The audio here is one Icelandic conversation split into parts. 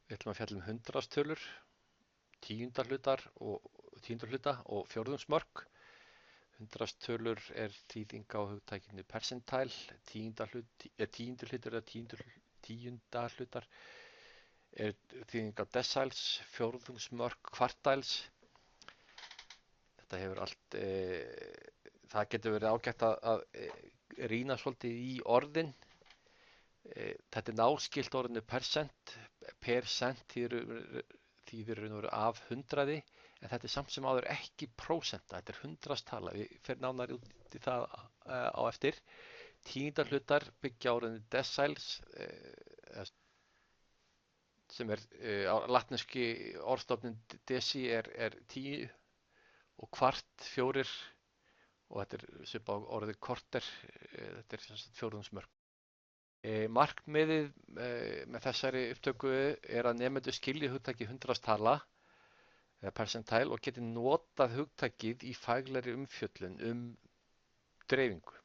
Við ætlum að fjalla hundraðstölur, tíundahluta og fjórðungsmörk. Hundraðstölur er þýðing á hugtakinu percentile, tíunduhlutar eða tíundahlutar er þýðing á deciles, fjórðungsmörk, kvartæls. Þetta hefur allt, það getur verið ágætt að rýna svolítið í orðin. Þetta er náskylt orðinu percent þýðir raun og veru af hundraði, en þetta er samt sem áður ekki prósenta, þetta er hundraðstala. Við fer nánar út í það á eftir. Tíundahlutar byggja á orðinu deciles, sem er á latneski orðstofnin deci er 10 og kvart 4, og þetta er svipað á orðið korter, þetta er fjórðungsmörk. Markmiðið með þessari upptöku er að nemendur skilji hugtakið hundraðstala eða percentile og geti notað hugtakið í faglegri umfjöllun dreifingu,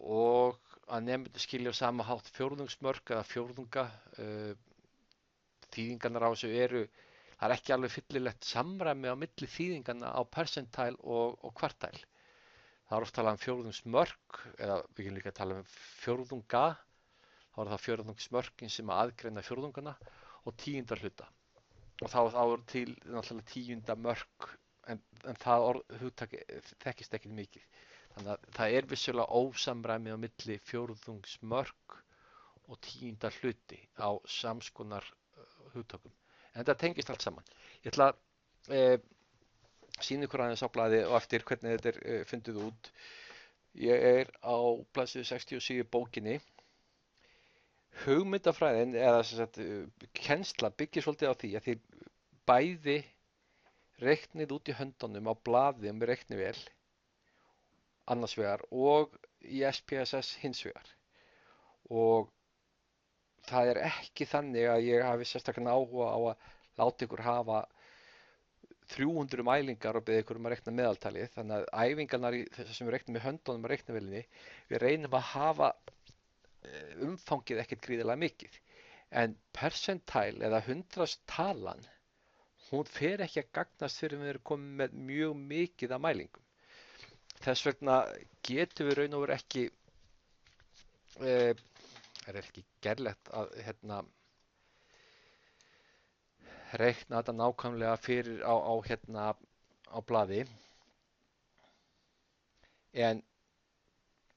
og að nemendur skilji á sama hátt fjórðungsmörk eða fjórðunga. Þýðingarnar á þessu það er ekki alveg fyllilegt samræmi á milli þýðingarna á percentile og kvartæl. Það er oft talað fjórðungsmörk, eða við getum líka að tala fjórðunga. Þá það fjórðungsmörkin sem aðgreina fjórðungana, og tíundahluta. Og þá er til náttúrulega tíundamörk, en það hugtak þekkist ekki mikið. Þannig að það er vissulega ósamræmi á milli fjórðungsmörk og tíundahluti á samskonar hugtökum. En þetta tengist allt saman. Ég ætla að sýna ykkur aðeins á blaði og eftir hvernig þetta er fundið út. Ég á blaðsíðu 67 í bókinni. Hugmyndafræðin eða kennsla byggir svolítið á því að þið bæði reiknið út í höndunum á blaði með reiknivél annars vegar og í SPSS hins vegar. Og það er ekki þannig að ég hafi sérstaklega áhuga á að láta ykkur hafa 300 mælingar og beðið ykkur að reikna meðaltalið. Þannig að æfingarnar í þess sem við reiknum með höndunum á reiknivélinni, við reynum að hafa umfangið ekkert gríðarlega mikið. En percentile eða hundraðstalan, hún fer ekki að gagnast fyrir við erum komið með mjög mikið af mælingum. Þess vegna getum við raun og veru ekki, er ekki gerlegt að reikna þetta nákvæmlega fyrir á blaði. En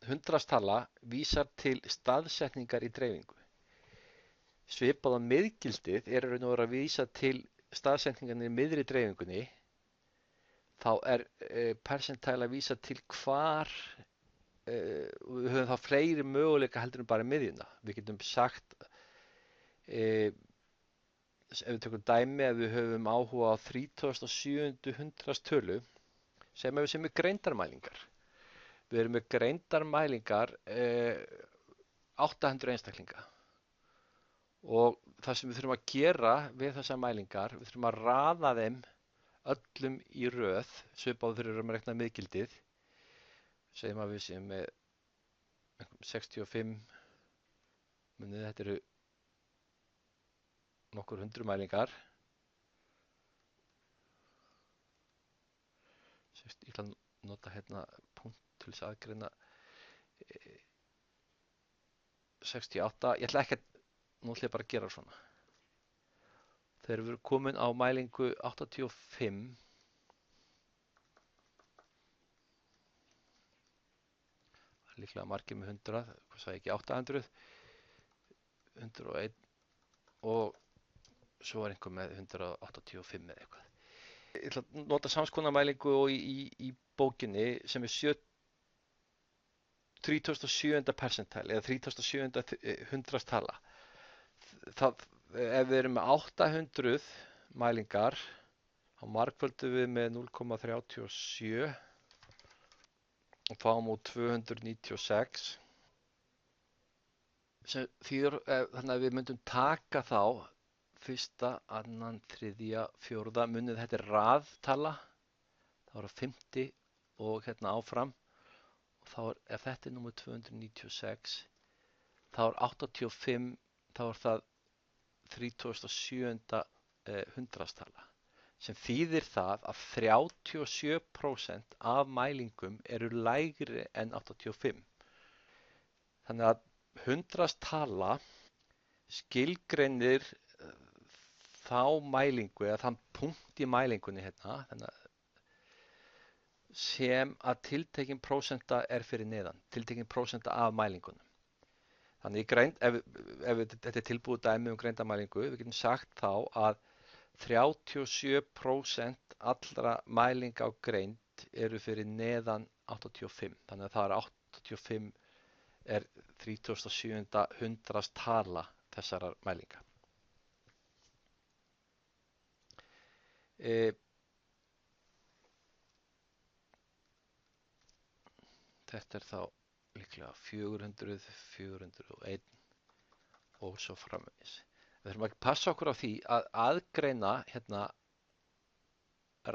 hundraðstala vísar til staðsetningar í dreifingu. Svipað á miðgildið er raun og veru að vísa til staðsetningarnir í miðri dreifingunni. Þá er percentile að vísa til hvar, við höfum þá fleiri möguleika heldur en bara miðjuna. Við getum sagt, ef við tökum dæmi, ef við höfum áhuga á 37. hundraðstölu sem er greindarmælingar. Við erum með greindarmælingar 800 einstaklinga, og það sem við þurfum að gera við þessar mælingar, við þurfum að raða þeim öllum í röð, svipað fyrir að reikna miðgildið. Segjum að við séum með 65, þetta eru nokkur hundru mælingar. Ég ætla að nota punkt til þess að aðgreina 68. Ég ætla ekki að, nú ætla ég bara að gera svona. Þegar við erum komin á mælingu 85, það er líklega margir með 100, hvað sagði ég ekki, 800, 101, og svo er einhver með 185 eða eitthvað. Ég ætla að nota samskonar mælingu og í bókinni sem er 37. percentile eða 37. hundraðstala. Ef við erum með 800 mælingar, þá margföldum við með 0,37 og fáum út 296. Þannig að við myndum taka þá fyrsta, annan, þriðja, fjórða, munið þetta er raðtala, þá er það 50 og áfram, og þá ef þetta er númer 296, þá er 85, þá er það 37. hundraðstala, sem þýðir það að 37% af mælingum eru lægri en 85. Þannig að hundraðstala skilgreinir þá mælingu eða þann punkt í mælingunni hérna, sem að tiltekin prósenta er fyrir neðan, tiltekin prósenta af mælingunum. Þannig ef þetta er tilbúið dæmi greindamælingu, við getum sagt þá að 37% allra mælinga á greind eru fyrir neðan 85. Þannig að það er 85 er 37. hundraðstala þessarar mælinga. Þetta er þá líklega 400, 401 og svo framvegis. Við þurfum að passa okkur á því að aðgreina hérna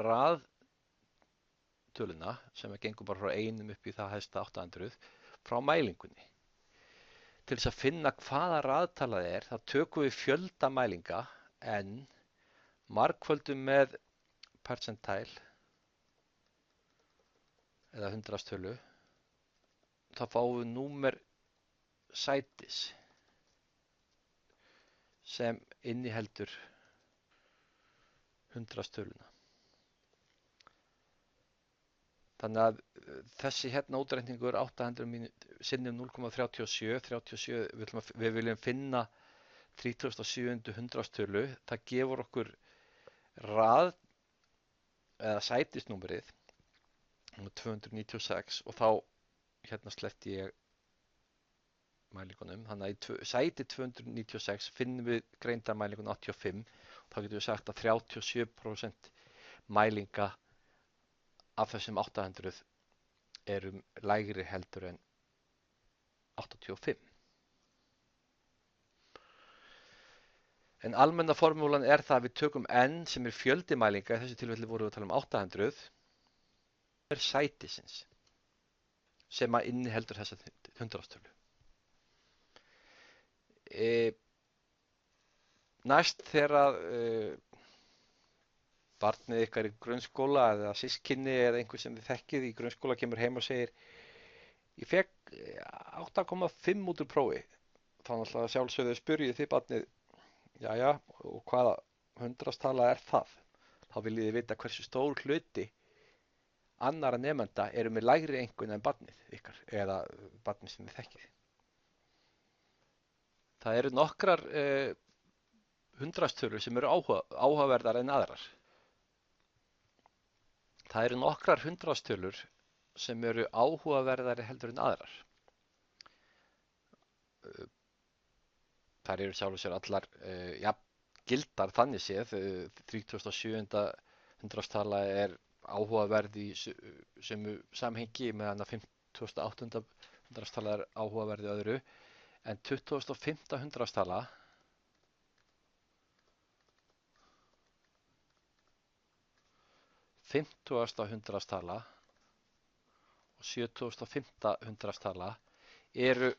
raðtöluna sem gengur bara frá 1 upp í það hæsta 800 frá mælingunni. Til þess að finna hvaða raðtala það er, þá tökum við fjölda mælinga en margföldum með percentile eða hundraðstölu, þá fáum við númer sætis sem inniheldur hundraðstöluna. Þannig að þessi hérna útreikningur 800 sinnum 0,37, við viljum finna 37. hundraðstölu, það gefur okkur rað eða sætisnúmerið 296 og þá hérna sleppti ég mælingunum, þannig að í sæti 296 finnum við greindarmælingun 85 og þá getum við sagt að 37% mælinga af þessum 800 eru lægri heldur en 85. En almenna formúlan er það að við tökum n sem er fjöldi mælinga, í þessu tilfelli vorum við að tala um 800, er sætisins sem að inniheldur þessa hundraðstölu. Næst þegar barnið ykkar í grunnskóla eða systkini eða einhver sem þið þekkið í grunnskóla kemur heim og segir ég fekk 8,5 út úr prófi, þá náttúrulega sjálfsögðu spyrjið þið barnið jæja, og hvaða hundraðstala er það? Þá viljið þið vita hversu stór hluti annara nemenda eru með lægri einkunn en barnið ykkar eða barnið sem þið þekkið. Það eru nokkrar hundraðstölur sem eru áhugaverðar en aðrar. Það eru nokkrar hundraðstölur sem eru áhugaverðari heldur en aðrar. Þær eru sjálfur sér allar gildar þannig séð. 37. hundraðstala er áhugaverð í sömu samhengi meðan að 58. hundraðstala er áhugaverð í öðru. En 25. hundraðstala fimmtugasta hundraðstala og 75. hundraðstala eru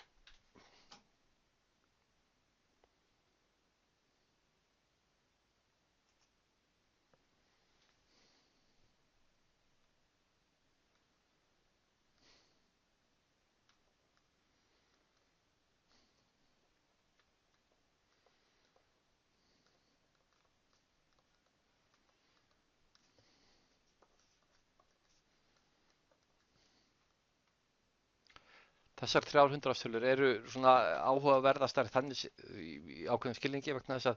þessar 3 hundraðstölur eru svona áhugaverðastar þannig í ákveðum skilningi vegna þess að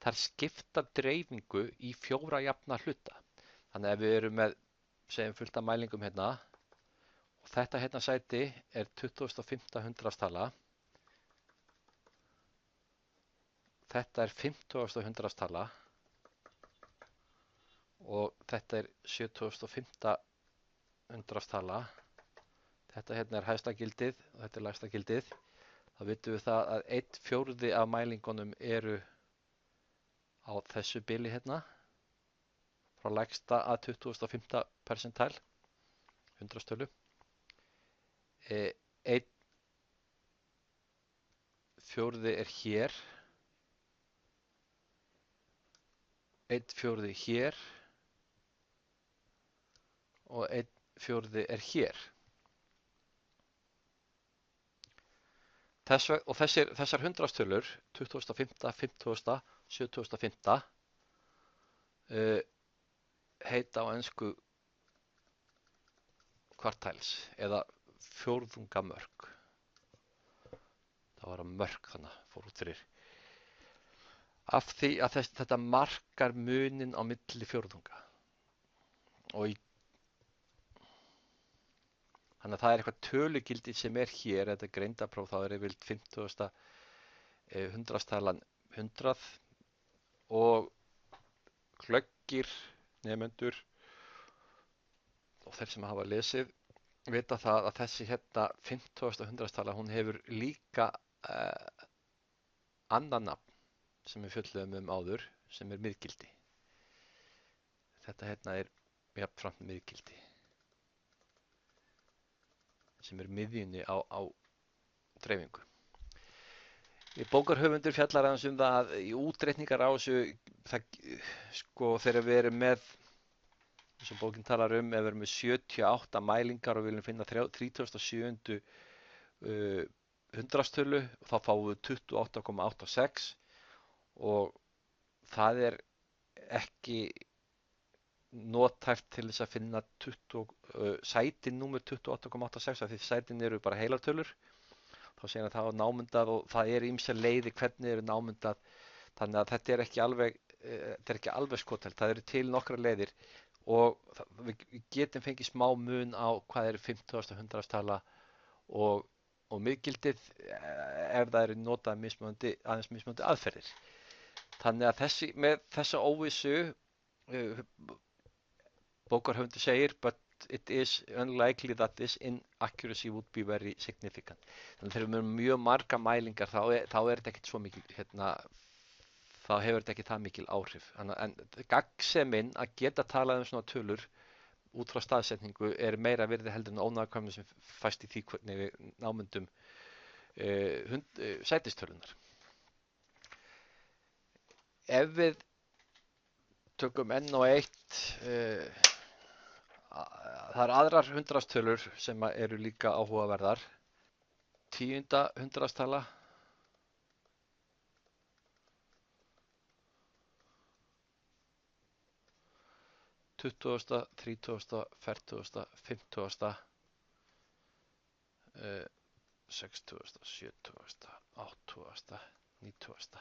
þær skipta dreifingu í 4 jafna hluta. Þannig að við erum með, segjum fullt af mælingum hérna og þetta hérna sæti er 25. hundraðstala. Þetta er 50. hundraðstala og þetta er 75. hundraðstala. Þetta hérna er hæsta gildið og þetta er lægsta gildið. Þá vitum við það að 1/4 af mælingunum eru á þessu bili hérna. Frá lægsta að 25. percentile, hundraðstölu. 1/4 er hér 1/4 hér og 1/4 er hér. Og þessar hundraðstölur, 2005., 50., 7005, heita á ensku kvartæls eða fjórðungamörk. Það var að mörk þannig, fór út fyrir. Af því að þetta markar munin á milli fjórðunga. Þannig að það er eitthvað tölugildi sem er hér, þetta greindarpróf, þá er yfirleitt 50. hundraðstalan 100 og glöggir nemendur og þeir sem hafa lesið vita það að þessi hérna 50. hundraðstala, hún hefur líka annan nafn sem við fjöllum áður, sem er miðgildi. Þetta hérna er jafnframt miðgildi, sem er miðjunni á dreifingu. Bókarhöfundur fjallar aðeins um það að í útreikningar á þessu, þegar við erum með, eins og bókin talar ef við erum með 78 mælingar og viljum finna 37. hundraðstölu, þá fáum við 28,86 og það er ekki nothæft til þess að finna sætin númer 28,86 af því sætin eru bara heilartölur. Þá segir að það er námundað og það er ýmsar leiðir hvernig eru námundað, þannig að þetta er ekki alveg skotelt, það eru til nokkra leiðir og við getum fengið smá mun á hvað eru 50. hundraðstala og miðgildið ef það eru notað aðeins mismunandi aðferðir. Þannig að með þessa óvissu, bókarhöfundur segir, but it is unlikely that this inaccuracy would be very significant. Þannig að þegar við erum mjög marga mælingar þá er þetta ekkert svo mikil, þá hefur þetta ekki það mikil áhrif. En gagnsemin að geta talað svona tölur út frá staðsetningu er meira virði heldur en ónákvæmni sem fæst í því hvernig við námyndum sætistölunar. Ef við tökum enn og eitt, það eru aðrar hundraðstölur sem eru líka áhugaverðar. 10. hundraðstala, 20., 30., 40., 50., 60., 70., 80., 90.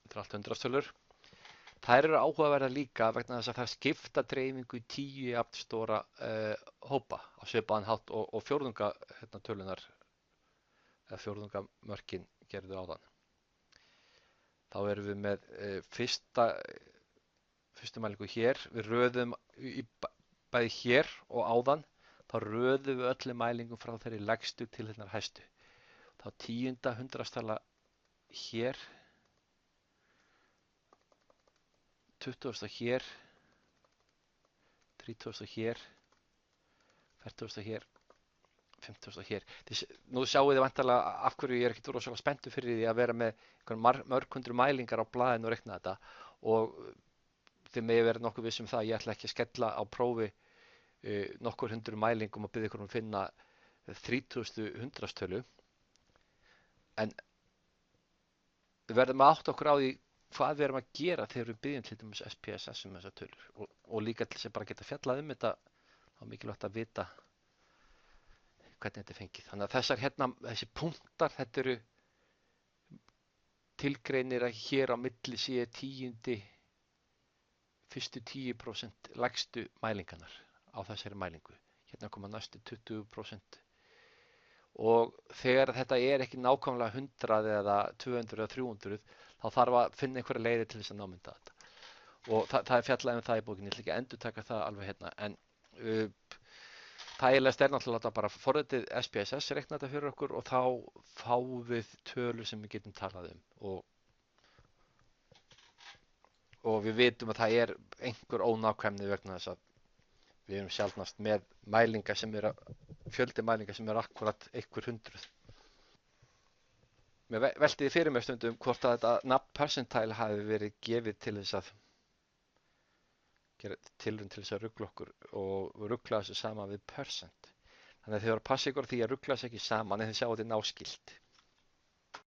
Þetta er allt hundraðstölur. Þær eru áhugaverðar líka vegna þess að það skipta dreifingu í 10 jafn stóra hópa á svipaðan hátt og fjórðungatölunar eða fjórðungamörkin gerðu áðan. Þá erum við með fyrstu mælingu hér, við röðum bæði hér og áðan, þá röðum við öllu mælingum frá þeirri lægstu til þennar hæstu. Þá 10. hundraðstala hér, 20. hér, 30. hér, 40. hér, 50. hér. Nú sjáu þið væntanlega af hverju ég er ekkert rosalega spenntur fyrir því að vera með mörg hundru mælingar á blaðinu og reikna þetta og þið megi verið nokkuð viss um það, ég ætla ekki að skella á prófi nokkur hundru mælingum og biðja ykkur að finna 30. hundraðstölu. En við verðum að átta okkur á því hvað við erum að gera þegar við byggjum til dæmis SPSS þessar tölur og líka til þess að bara geta fjallað þetta, þá er mikilvægt að vita hvernig þetta er fengið. Þannig að þessi punktar, þetta eru tilgreinir að hér á milli sé fyrstu 10% lægstu mælingarnar á þessari mælingu. Hérna koma næstu 20%. Og þegar þetta er ekki nákvæmlega 100 eða 200 eða 300, þá þarf að finna einhverja leiðir til þess að námynda þetta. Og það er fjallað það í bókinni, ég ætla ekki að endurtaka það alveg hérna. En þægilegast er náttúrulega að bara forritið SPSS reikna þetta fyrir okkur og þá fáum við tölur sem við getum talað og við vitum að það er einhver ónákvæmni vegna þess að við erum sjaldnast með mælingar sem fjöldi mælingar sem akkurat einhver hundruð. Mér velti því fyrir mér stundum hvort að þetta nafn percentile hafi verið gefið til þess að gera tilraun til þess að ruggla okkur og ruggla þessu saman við percent. Þannig að þið voru að passa ykkur á því að ruggla þessu ekki saman en þið sjáu þetta náskylt.